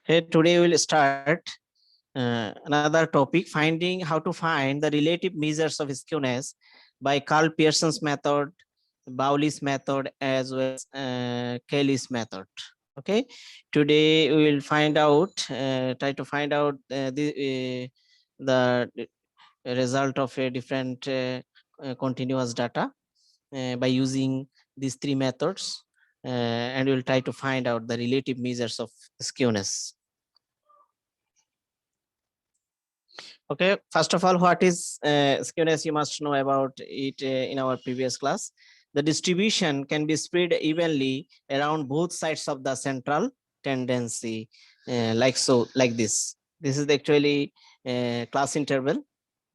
Today we will start another topic, finding how to find the relative measures of skewness by Karl Pearson's method, Bowley's method, as well as Kelly's method. Okay, today we will find out, try to find out the result of a different continuous data by using these three methods, and we will try to find out the relative measures of skewness. Okay, first of all, what is skewness? You must know about it in our previous class. The distribution can be spread evenly around both sides of the central tendency, like so, like this. This is actually class interval,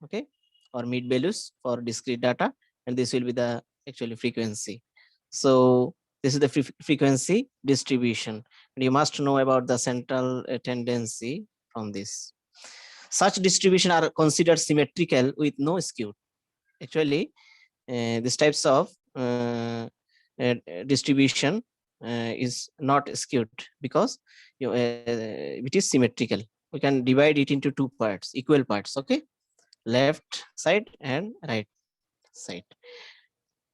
okay, or mid values for discrete data, and this will be the actually frequency. So this is the frequency distribution, and you must know about the central tendency from this. Such distribution are considered symmetrical with no skew. Actually, these types of distribution is not skewed because it is symmetrical. We can divide it into two parts, equal parts. Okay, left side and right side.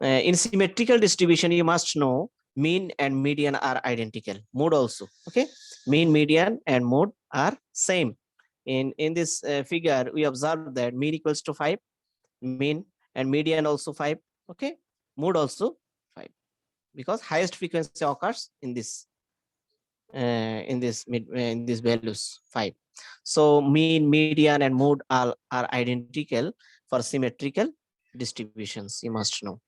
In symmetrical distribution, you must know mean and median are identical. Mode also. Okay, mean, median, and mode are same. In this figure, we observe that mean equals to 5, mean and median also 5. Okay, mode also 5, because highest frequency occurs in these values 5. So mean, median, and mode are identical for symmetrical distributions, you must know.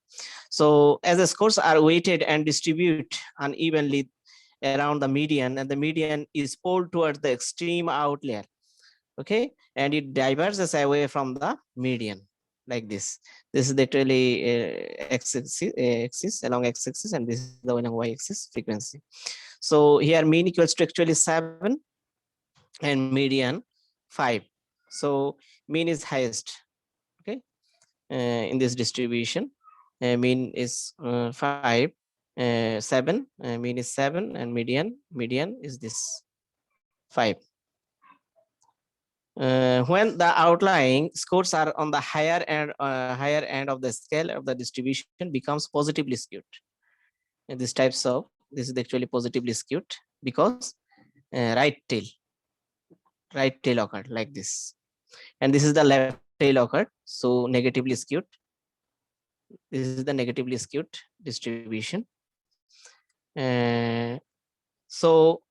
So as the scores are weighted and distribute unevenly around the median, and the median is pulled towards the extreme outlier, okay, and it diverges away from the median like this. This is literally axis along x-axis, and this is the along y-axis frequency. So here mean equals to actually 7 and median 5. So mean is highest, okay, in this distribution. Mean is 5, 7, mean is 7, and median is this 5. When the outlying scores are on the higher end of the scale of the distribution becomes positively skewed. And these types of, this is actually positively skewed because right tail occurred like this, and this is the left tail occurred, so negatively skewed. This is the negatively skewed distribution. So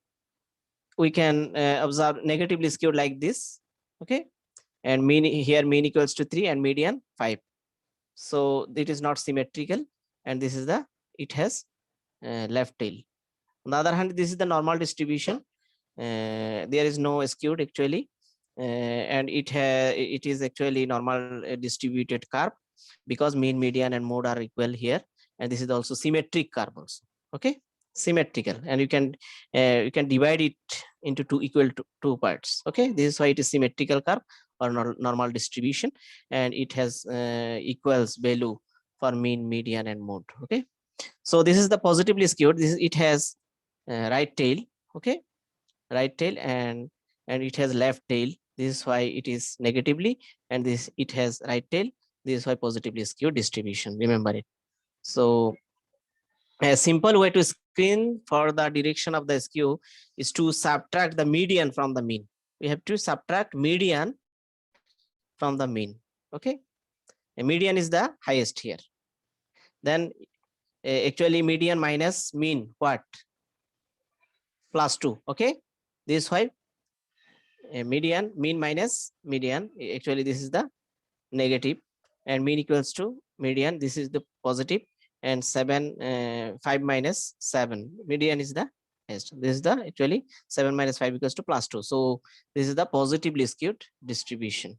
we can observe negatively skewed like this, okay, and mean here mean equals to 3 and median 5. So it is not symmetrical, and this is the, it has left tail. On the other hand, this is the normal distribution. There is no skewed actually, and it is actually normal distributed curve, because mean, median, and mode are equal here, and this is also symmetric curve also. Okay, symmetrical, and you can divide it into two parts. Okay, this is why it is symmetrical curve or normal distribution, and it has equals value for mean, median, and mode. Okay, so this is the positively skewed. This is, it has right tail, okay, right tail, and it has left tail. This is why it is negatively, and this, it has right tail. This is why positively skewed distribution, remember it. So a simple way to screen for the direction of the skew is to subtract the median from the mean. We have to subtract median from the mean. Okay, a median is the highest here. Then actually median minus mean, what? +2. Okay, this is why median, mean minus median, actually this is the negative, and mean equals to median, this is the positive, and 5 minus 7, median is the highest. This is the actually 7 minus 5 equals to +2. So this is the positively skewed distribution.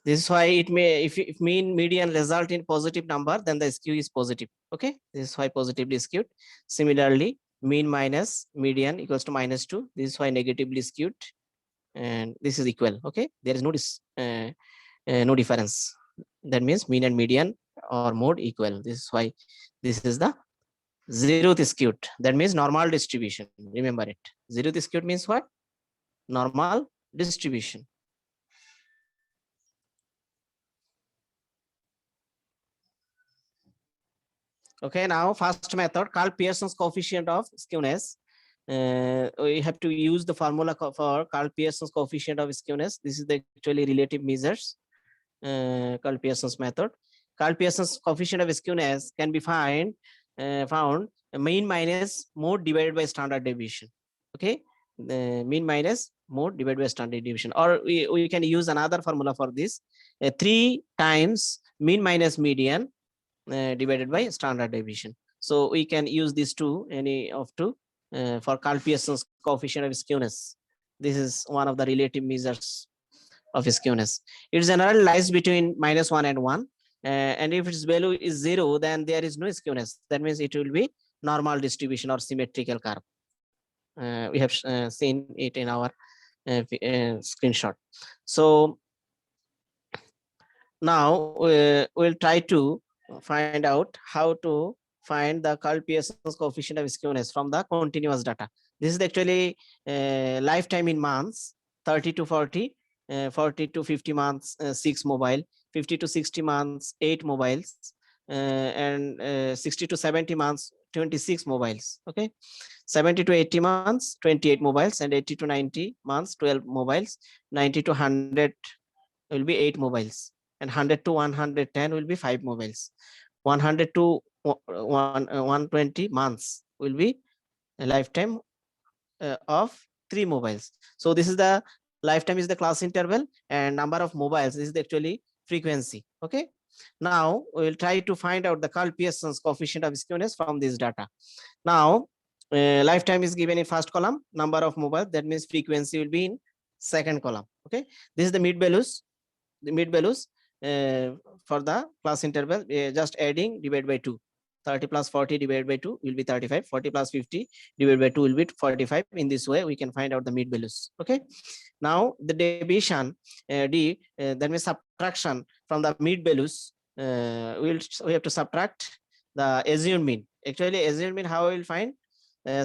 This is why it may, if mean, median result in positive number, then the skew is positive. Okay, this is why positively skewed. Similarly, mean minus median equals to -2. This is why negatively skewed, and this is equal. Okay, there is no difference. That means mean and median or mode equal. This is why this is the Zeroth skewed. That means normal distribution. Remember it. Zeroth skewed means what? Normal distribution. Okay, now first method, Karl Pearson's coefficient of skewness. We have to use the formula for Karl Pearson's coefficient of skewness. This is the actually relative measures. Karl Pearson's method. Karl Pearson's coefficient of skewness can be found mean minus mode divided by standard deviation. Okay, mean minus mode divided by standard deviation, or we can use another formula for this: 3 times mean minus median divided by standard deviation. So we can use these two, any of two, for Karl Pearson's coefficient of skewness. This is one of the relative measures of skewness. It generally lies between -1 and 1. And if its value is 0, then there is no skewness. That means it will be normal distribution or symmetrical curve. We have seen it in our screenshot. So now we'll try to find out how to find the Karl Pearson's coefficient of skewness from the continuous data. This is actually lifetime in months: 30 to 40, 40 to 50 months, 6 mobile, 50 to 60 months, 8 mobiles, and 60 to 70 months, 26 mobiles. Okay, 70 to 80 months, 28 mobiles, and 80 to 90 months, 12 mobiles. 90 to 100 will be 8 mobiles, and 100 to 110 will be 5 mobiles. 100 to 120 months will be a lifetime of 3 mobiles. So this is the lifetime is the class interval, and number of mobiles is actually frequency. Okay, now we will try to find out the Karl Pearson's coefficient of skewness from this data. Now lifetime is given in first column, number of mobiles, that means frequency will be in second column. Okay, this is the mid values. The mid values for the class interval, just adding, divide by 2. 30 plus 40 divided by 2 will be 35. 40 plus 50 divided by 2 will be 45. In this way, we can find out the mid values. Okay. Now the deviation, that means subtraction from the mid values. We have to subtract the assumed mean. Actually, assumed mean, how we will find?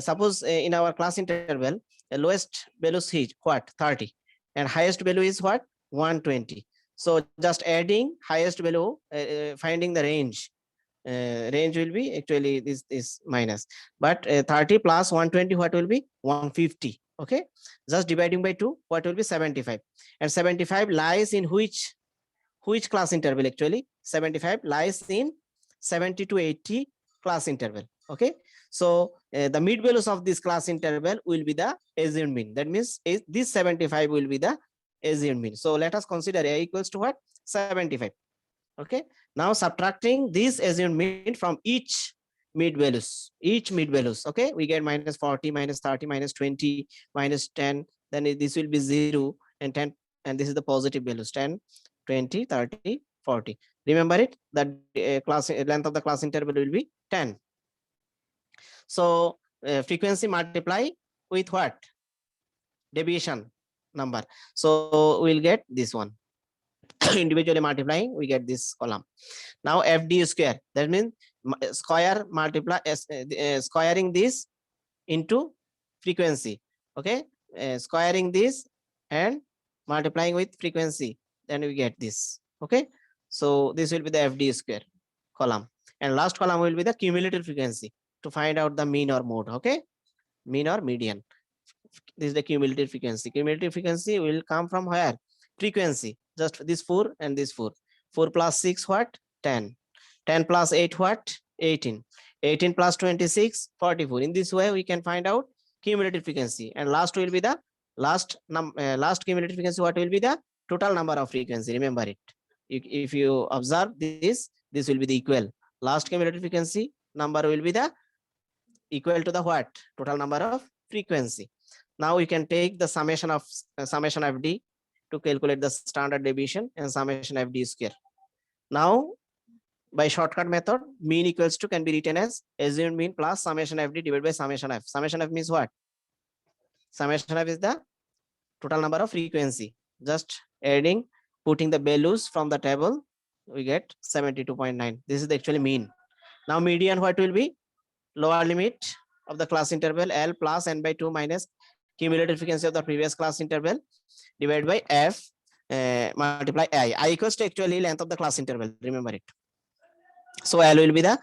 Suppose in our class interval, the lowest value is what? 30, and highest value is what? 120. So just adding highest value, finding the range. Range will be actually this minus, but 30 plus 120, what will be? 150. Okay, just dividing by 2, what will be? 75. And 75 lies in which class interval? Actually 75 lies in 70 to 80 class interval. Okay, so the mid values of this class interval will be the assumed mean. That means this 75 will be the assumed mean. So let us consider A equals to what? 75. Okay, now subtracting this assumed mean from each mid values. Okay, we get minus 40, minus 30, minus 20, minus 10. Then this will be 0 and 10, and this is the positive values: 10, 20, 30, 40. Remember it, that class length of the class interval will be 10. So frequency multiply with what? Deviation number. So we'll get this one. Individually multiplying, we get this column. Now FD square, that means square multiply, squaring this into frequency. Okay, squaring this and multiplying with frequency, then we get this. Okay, so this will be the FD square column, and last column will be the cumulative frequency to find out the mean or mode. Okay, mean or median. This is the cumulative frequency. Cumulative frequency will come from where? Frequency. Just this 4 and this 4. 4 plus 6 what? 10. 10 plus 8 what? 18. 18 plus 26, 44. In this way, we can find out cumulative frequency. And last will be the last cumulative frequency. What will be the total number of frequency? Remember it. If you observe this will be the equal. Last cumulative frequency number will be the equal to the what? Total number of frequency. Now we can take the summation of FD to calculate the standard deviation and summation FD square. Now by shortcut method, mean equals to can be written as assumed mean plus summation FD divided by summation F. Summation F means what? Summation F is the total number of frequency. Just adding, putting the values from the table, we get 72.9. This is the actually mean. Now median what will be? lower limit of the class interval L plus n by 2 minus cumulative frequency of the previous class interval divided by f multiply I equals to actually length of the class interval, remember it. So L will be the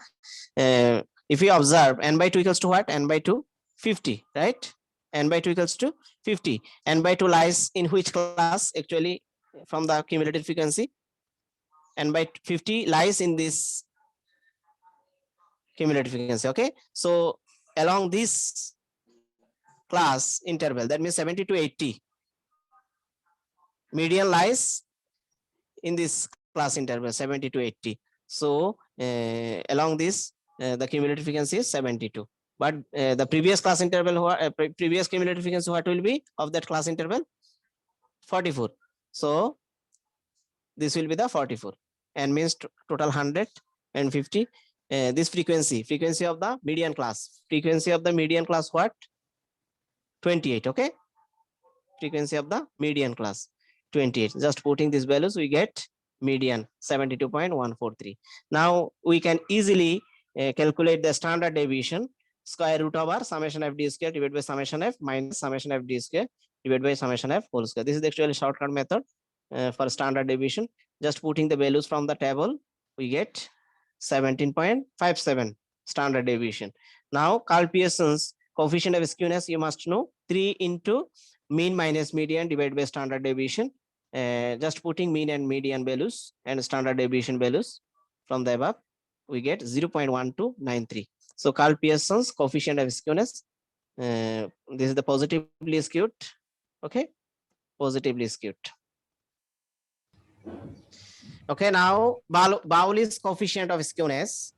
if you observe n by 2 equals to what? N by 2 50, right? N by 2 equals to 50. N by 2 lies in which class actually from the cumulative frequency? N by 50 lies in this cumulative frequency. Okay, so along this class interval, that means 70 to 80, median lies in this class interval 70 to 80. So along this the cumulative frequency is 72, but the previous class interval previous cumulative frequency what will be of that class interval? 44. So this will be the 44, and means total 150. This frequency of the median class, what? 28. Okay, frequency of the median class 28. Just putting these values we get median 72.143. Now we can easily calculate the standard deviation, square root over summation f d square divided by summation f minus summation f d square divided by summation f whole square. This is the actual shortcut method for standard deviation. Just putting the values from the table, we get 17.57 standard deviation. Now Karl Pearsons coefficient of skewness, you must know, 3 into mean minus median divided by standard deviation. Just putting mean and median values and standard deviation values from the above, we get 0.1293. So Karl Pearsons coefficient of skewness, this is the positively skewed. Okay, positively skewed. Okay, now Bowley's coefficient of skewness.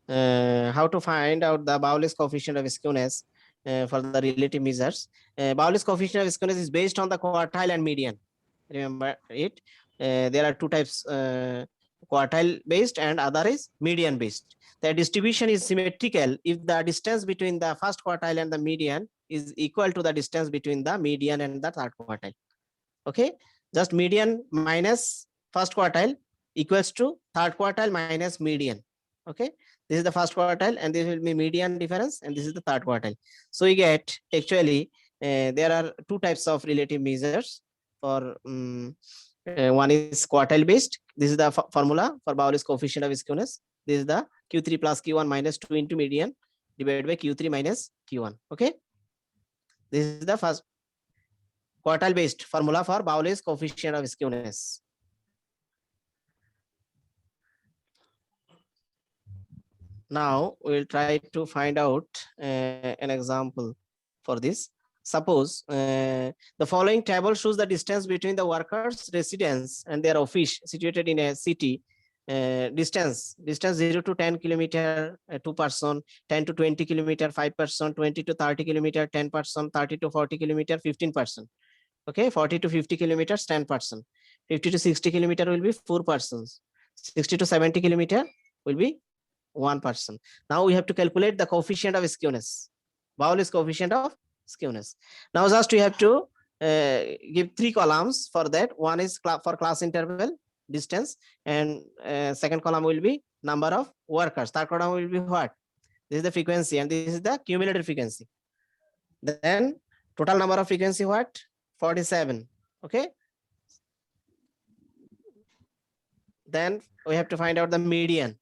How to find out the Bowley's coefficient of skewness for the relative measures? Bowley's coefficient of skewness is based on the quartile and median. Remember it. There are two types: quartile based and other is median based. The distribution is symmetrical if the distance between the first quartile and the median is equal to the distance between the median and the third quartile. Okay, just median minus first quartile equals to third quartile minus median. Okay, this is the first quartile and this will be median difference, and this is the third quartile. So we get actually there are two types of relative measures for one is quartile based. This is the formula for Bowley's coefficient of skewness. This is the Q3 plus Q1 minus 2 into median divided by Q3 minus Q1. Okay, this is the first quartile based formula for Bowley's coefficient of skewness. Now we'll try to find out an example for this. Suppose the following table shows the distance between the workers' residence and their office situated in a city. Distance 0 to 10 kilometer 2%, 10 to 20 kilometer 5%, 20 to 30 kilometer 10%, 30 to 40 kilometer 15%. Okay, 40 to 50 kilometers 10%, 50 to 60 kilometer will be 4%, 60 to 70 kilometer will be 1%. Now we have to calculate the coefficient of skewness, Bowley's coefficient of skewness. Now just we have to give three columns for that. One is for class interval distance, and second column will be number of workers. Third column will be what? This is the frequency and this is the cumulative frequency. Then total number of frequency what? 47. Okay. Then we have to find out the median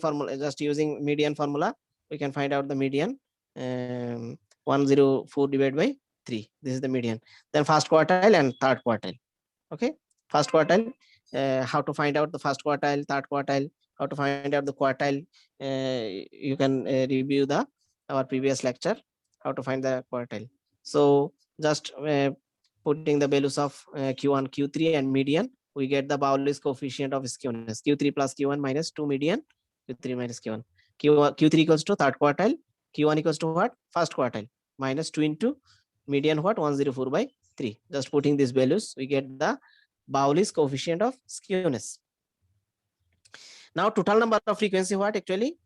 formula. Just using median formula we can find out the median. 104 divided by 3. This is the median. Then first quartile and third quartile. Okay, first quartile, how to find out the first quartile, third quartile, how to find out the quartile. You can review our previous lecture, how to find the quartile. So just putting the values of Q1, Q3 and median, we get the Bowley's coefficient of skewness, Q3 plus Q1 minus 2 median, Q3 minus Q1. Q3 equals to third quartile, Q1 equals to what? First quartile, minus 2 into median what? 104 by 3. Just putting these values, we get the Bowley's coefficient of skewness. Now total number of frequency what? Actually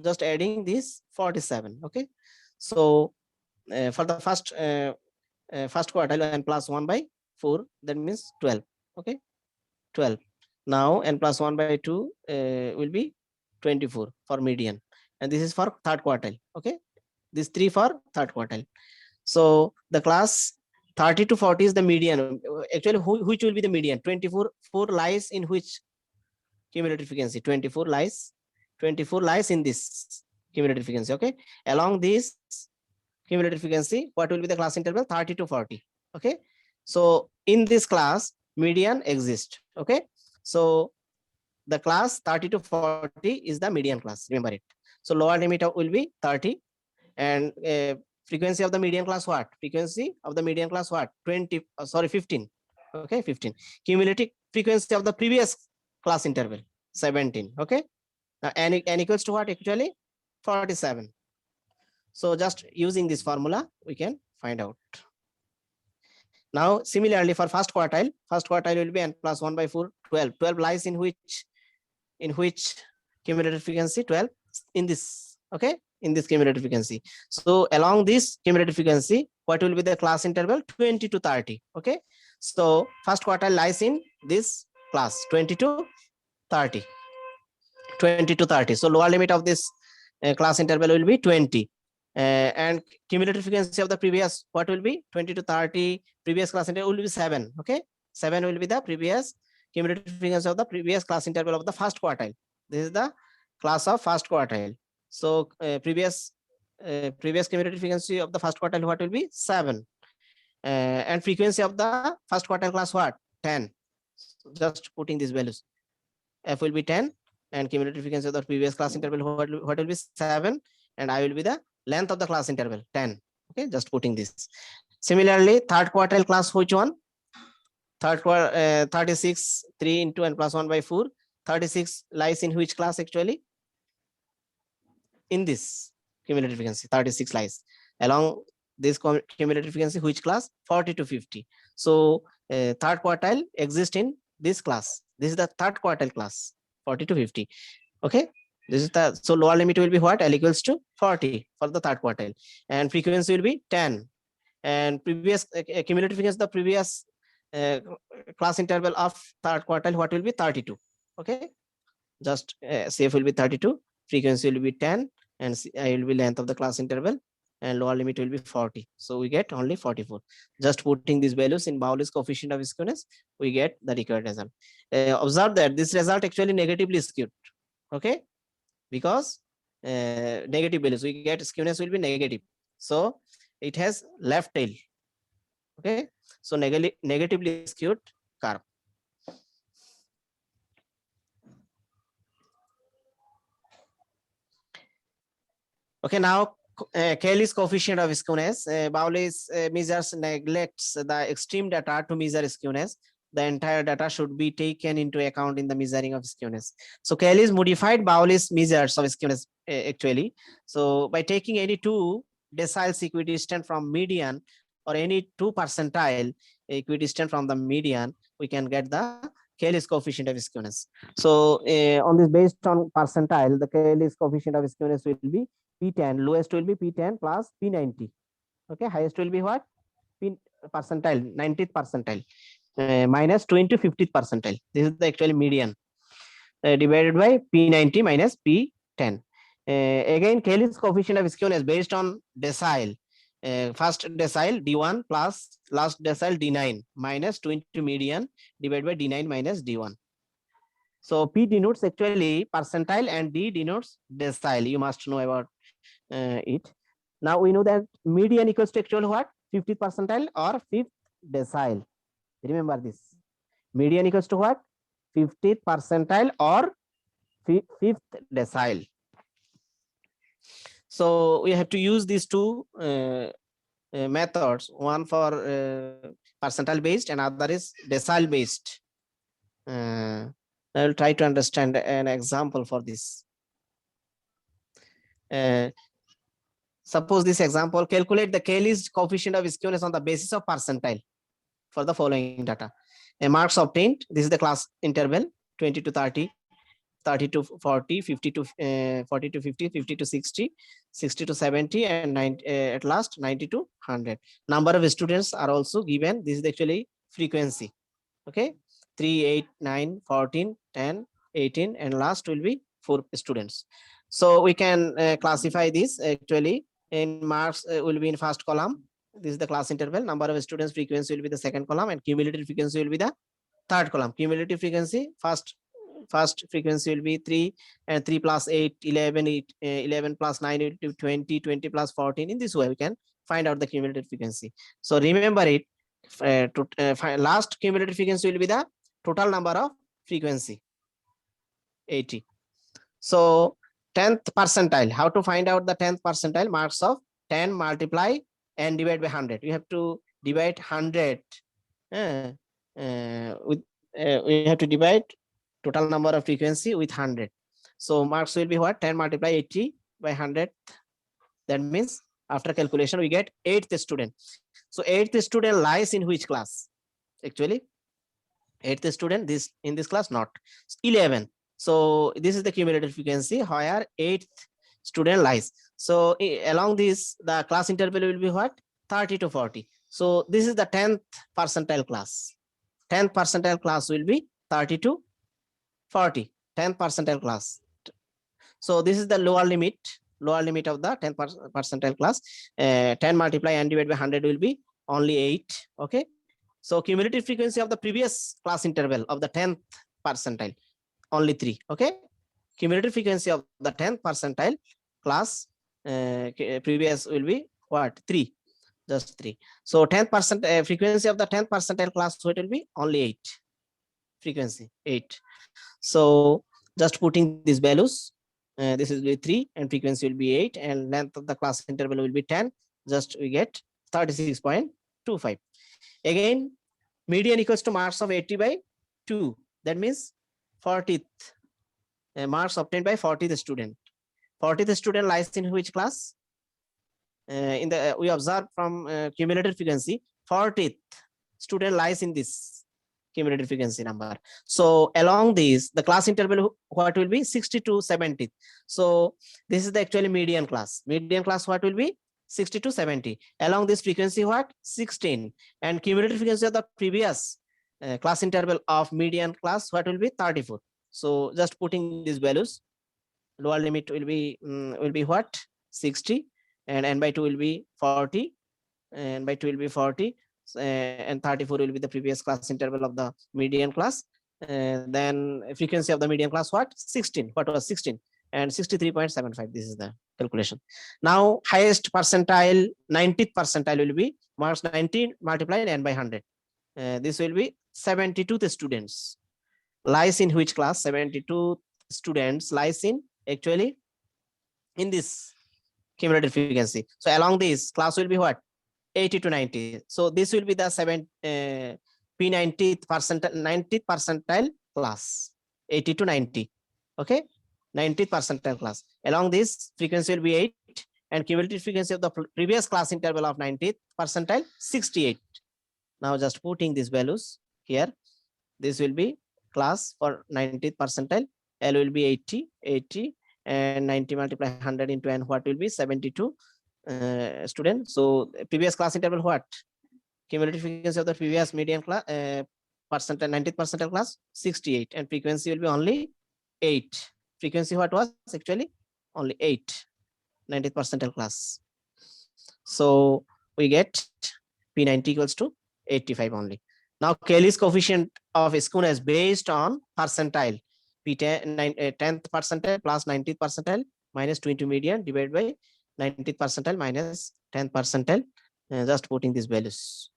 just adding this 47. Okay, so for the first quartile n plus 1 by 4, that means 12. Okay, 12. Now n plus 1 by 2 will be 24 for median, and this is for third quartile. Okay, this 3 for third quartile. So the class 30 to 40 is the median. Actually, which will be the median? 24 lies in which cumulative frequency? 24 lies in this cumulative frequency. Okay, along this cumulative frequency, what will be the class interval? 30 to 40. Okay, so in this class, median exists. Okay, so the class 30 to 40 is the median class. Remember it. So lower limit will be 30, and frequency of the median class what? Frequency of the median class what? 15. Okay, 15. Cumulative frequency of the previous class interval 17. Okay, now n equals to what? Actually 47. So just using this formula, we can find out. Now, similarly for first quartile will be n plus 1 by 4, 12. 12 lies in which cumulative frequency? 12 in this. Okay, in this cumulative frequency. So along this cumulative frequency, what will be the class interval? 20 to 30. Okay, so first quartile lies in this class 20 to 30. 20 to 30. So lower limit of this class interval will be 20. And cumulative frequency of the previous, what will be? 20 to 30, previous class interval will be 7. Okay, 7 will be the previous cumulative frequency of the previous class interval of the first quartile. This is the class of first quartile. So previous cumulative frequency of the first quartile, what will be? 7. And frequency of the first quartile class what? 10. So just putting these values. F will be 10, and cumulative frequency of the previous class interval, what will be? 7, and I will be the length of the class interval 10. Okay, just putting this. Similarly, third quartile class, which one? Third quartile 36, 3 into n plus 1 by 4. 36 lies in which class actually? In this cumulative frequency, 36 lies along this cumulative frequency, which class? 40 to 50. So third quartile exists in this class. This is the third quartile class, 40 to 50. Okay, this is the, so lower limit will be what? L equals to 40 for the third quartile, and frequency will be 10, and previous cumulative frequency, the previous class interval of third quartile, what will be? 32. Okay, just CF will be 32, frequency will be 10, and I will be length of the class interval, and lower limit will be 40. So we get only 44. Just putting these values in Bowley's coefficient of skewness, we get the required result. Observe that this result actually negatively skewed. Okay, because negative values, we get skewness will be negative. So it has left tail. Okay, so negatively skewed curve. Okay, now Cayley's coefficient of skewness. Bowley's measures neglects the extreme data to measure skewness. The entire data should be taken into account in the measuring of skewness. So Cayley's modified Bowley's measures of skewness actually. So by taking any two deciles equidistant from median, or any two percentile equidistant from the median, we can get the Cayley's coefficient of skewness. So on this, based on percentile, the Cayley's coefficient of skewness will be P10. Lowest will be P10 plus P90. Okay, highest will be what? P percentile, 90th percentile. Minus 20 50th percentile. This is the actually median divided by P90 minus P10. Again, Cayley's coefficient of skewness based on decile. First decile D1 plus last decile D9 minus 20 median divided by D9 minus D1. So P denotes actually percentile and D denotes decile. You must know about it. Now we know that median equals to actually what? 50th percentile or 5th decile. Remember this. Median equals to what? 50th percentile or 5th decile. So we have to use these two methods. One for percentile based and other is decile based. I will try to understand an example for this. Suppose this example, calculate the Cayley's coefficient of skewness on the basis of percentile for the following data. Marks obtained, this is the class interval 20 to 30, 30 to 40, 50 to 40 to 50, 50 to 60, 60 to 70, and 90, at last 90 to 100. Number of students are also given. This is actually frequency. Okay, 3, 8, 9, 14, 10, 18, and last will be 4 students. So we can classify this actually in marks will be in first column. This is the class interval. Number of students frequency will be the second column, and cumulative frequency will be the third column. Cumulative frequency, first frequency will be 3, and 3 plus 8, 11, 11 plus 9 will be 20, 20 plus 14. In this way, we can find out the cumulative frequency. So remember it, last cumulative frequency will be the total number of frequency, 80. So 10th percentile, how to find out the 10th percentile? Marks of 10 multiply and divide by 100. You have to divide 100 we have to divide total number of frequency with 100. So marks will be what? 10 multiply 80 by 100. That means after calculation we get 8th student. So 8th student lies in which class? Actually 8th student this in this class, not 11. So this is the cumulative frequency where 8th student lies. So along this the class interval will be what? 30 to 40. So this is the 10th percentile class. 10th percentile class will be 30 to 40. 10th percentile class. So this is the lower limit of the 10th percentile class. 10 multiply and divide by 100 will be only 8. Okay. So cumulative frequency of the previous class interval of the 10th percentile, only 3. Okay. Cumulative frequency of the 10th percentile class previous will be what? 3. Just 3. So 10% frequency of the 10th percentile class, so it will be only 8. Frequency 8. So just putting these values, this is 3 and frequency will be 8 and length of the class interval will be 10. Just we get 36.25. Again, median equals to marks of 80 by 2. That means 40th marks obtained by 40th student. 40th student lies in which class? In the we observe from cumulative frequency, 40th student lies in this cumulative frequency number. So along this, the class interval what will be? 60 to 70. So this is the actually median class. Median class what will be? 60 to 70. Along this frequency what? 16. And cumulative frequency of the previous class interval of median class what will be? 34. So just putting these values, lower limit will be what? 60. And n by 2 will be 40, and by 2 will be 40, and 34 will be the previous class interval of the median class. Then frequency of the median class what? 16. What was 16? And 63.75. This is the calculation. Now highest percentile, 90th percentile will be marks 19 multiplied n by 100. This will be 72 students. Lies in which class? 72 students lies in actually in this cumulative frequency. So along this class will be what? 80 to 90. So this will be the P90th percentile, 90th percentile class, 80 to 90. Okay, 90th percentile class. Along this frequency will be 8 and cumulative frequency of the previous class interval of 90th percentile 68. Now just putting these values here. This will be class for 90th percentile. L will be 80, 80. And 90 multiply 100 into n, what will be? 72 students. So previous class interval what? Cumulative frequency of the previous median class percentile, 90th percentile class 68, and frequency will be only 8. Frequency what was actually? Only 8. 90th percentile class. So we get P90 equals to 85 only. Now Cayley's coefficient of skewness based on percentile. P10 10th percentile plus 90th percentile minus 20 median divided by 90th percentile minus 10th percentile. Just putting these values.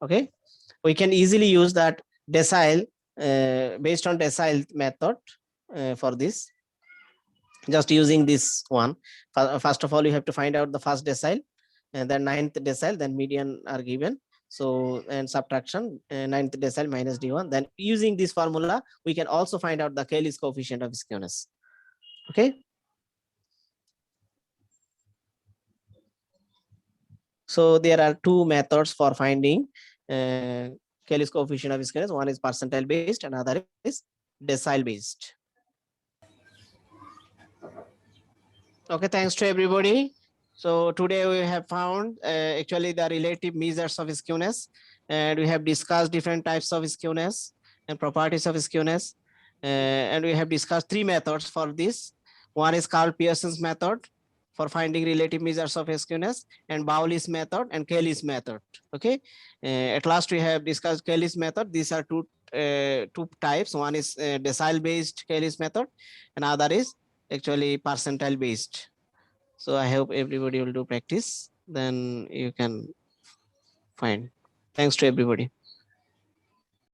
Okay, we can easily use that decile based on decile method for this. Just using this one. First of all, you have to find out the first decile, and then 9th decile, then median are given. So, and subtraction 9th decile minus D1. Then using this formula, we can also find out the Cayley's coefficient of skewness. Okay. So there are two methods for finding Cayley's coefficient of skewness. One is percentile based, and another is decile based. Okay, thanks to everybody. So today we have found actually the relative measures of skewness, and we have discussed different types of skewness and properties of skewness. and we have discussed three methods for this. One is Karl Pearson's method for finding relative measures of skewness, and Bowley's method and Kelly's method. Okay. At last, we have discussed Kelly's method. These are two types. One is decile based Kelly's method, and other is actually percentile based. So I hope everybody will do practice. Then you can find. Thanks to everybody.